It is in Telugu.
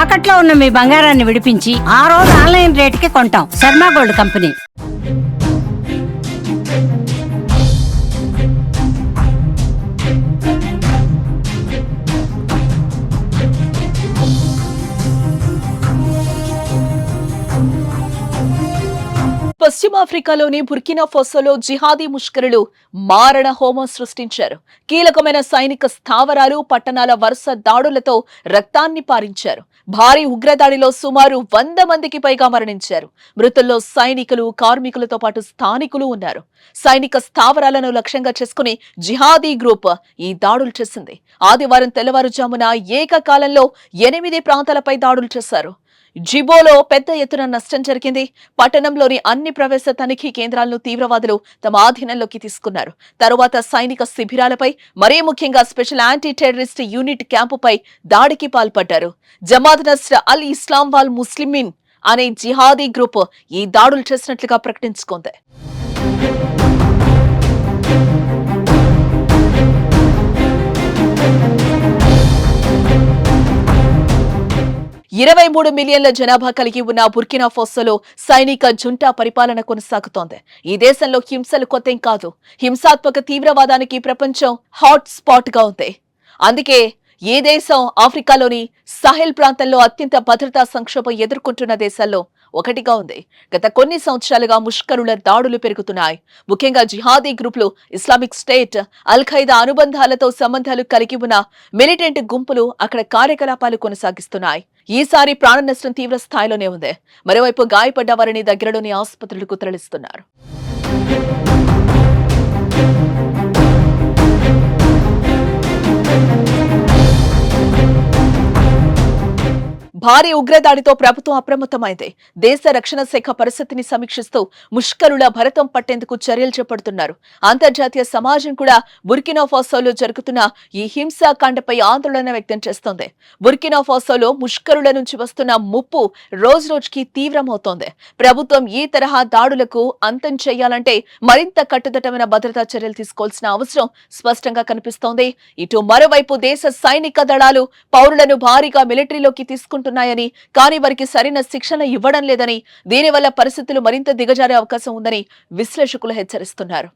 తాకట్లో ఉన్న మీ బంగారాన్ని విడిపించి ఆ రోజు ఆన్లైన్ రేటుకి కొంటాం. Sharma gold company. పశ్చిమాఫ్రికాలోని బుర్కినా ఫాసోలో జిహాదీ ముష్కరులు మారణ హోమం సృష్టించారు. కీలకమైన సైనిక స్థావరాలు, పట్టణాల వరుస దాడులతో రక్తాన్ని పారించారు. భారీ ఉగ్రదాడిలో సుమారు 100 మందికి పైగా మరణించారు. మృతుల్లో సైనికులు, కార్మికులతో పాటు స్థానికులు ఉన్నారు. సైనిక స్థావరాలను లక్ష్యంగా చేసుకుని జిహాదీ గ్రూప్ ఈ దాడులు చేసింది. ఆదివారం తెల్లవారుజామున ఏకకాలంలో 8 ప్రాంతాలపై దాడులు చేశారు. జిబోలో పెద్ద ఎత్తున నష్టం జరిగింది. పట్టణంలోని అన్ని ప్రవేశ తనిఖీ కేంద్రాలను తీవ్రవాదులు తమ ఆధీనంలోకి తీసుకున్నారు. తరువాత సైనిక శిబిరాలపై, మరీ ముఖ్యంగా స్పెషల్ యాంటీ టెర్రరిస్ట్ యూనిట్ క్యాంపుపై దాడికి పాల్పడ్డారు. జమాత్ నస్ర్ అల్ ఇస్లాం వాల్ ముస్లిమీన్ అనే జిహాదీ గ్రూప్ ఈ దాడులు చేసినట్లుగా ప్రకటించుకుంది. 23 మిలియన్ల జనాభా కలిగి ఉన్న బుర్కినా ఫాసోలో సైనిక జుంటా పరిపాలన కొనసాగుతోంది. ఈ దేశంలో హింసలు కొత్తేం కాదు. హింసాత్మక తీవ్రవాదానికి ప్రపంచం హాట్ స్పాట్ గా ఉంది. అందుకే ఏ దేశం ఆఫ్రికాలోని సహెల్ ప్రాంతంలో అత్యంత భద్రతా సంక్షోభం ఎదుర్కొంటున్న దేశాల్లో ఒకటిగా ఉంది. గత కొన్ని సంవత్సరాలుగా ముష్కరుల దాడులు పెరుగుతున్నాయి. ముఖ్యంగా జిహాదీ గ్రూపులు, ఇస్లామిక్ స్టేట్, అల్ ఖైదా అనుబంధాలతో సంబంధాలు కలిగి ఉన్న మిలిటెంట్ గుంపులు అక్కడ కార్యకలాపాలు కొనసాగిస్తున్నాయి. ఈసారి ప్రాణ నష్టం తీవ్ర స్థాయిలోనే ఉంది. మరోవైపు గాయపడ్డ వారిని దగ్గరలోని ఆసుపత్రులకు తరలిస్తున్నారు. భారీ ఉగ్రదాడితో ప్రభుత్వం అప్రమత్తమైంది. దేశ రక్షణ శాఖ పరిస్థితిని సమీక్షిస్తూ ముష్కరుల భరతం పట్టేందుకు చర్యలు చేపడుతున్నారు. అంతర్జాతీయ సమాజం కూడా బుర్కినా ఫాసోలో జరుగుతున్న ఈ హింసాకాండపై ఆందోళన వ్యక్తం చేస్తోంది. బుర్కినా ఫాసోలో ముష్కరుల నుంచి వస్తున్న ముప్పు రోజురోజుకి తీవ్రమవుతోంది. ప్రభుత్వం ఈ తరహా దాడులకు అంతం చేయాలంటే మరింత కట్టుదిట్టమైన భద్రతా చర్యలు తీసుకోవాల్సిన అవసరం స్పష్టంగా కనిపిస్తోంది. ఇటు మరోవైపు దేశ సైనిక దళాలు పౌరులను భారీగా మిలిటరీలోకి తీసుకుంటున్నాయని, కానీ వారికి సరైన శిక్షణ ఇవ్వడం లేదని, దీనివల్ల పరిస్థితులు మరింత దిగజారే అవకాశం ఉందని విశ్లేషకులు హెచ్చరిస్తున్నారు.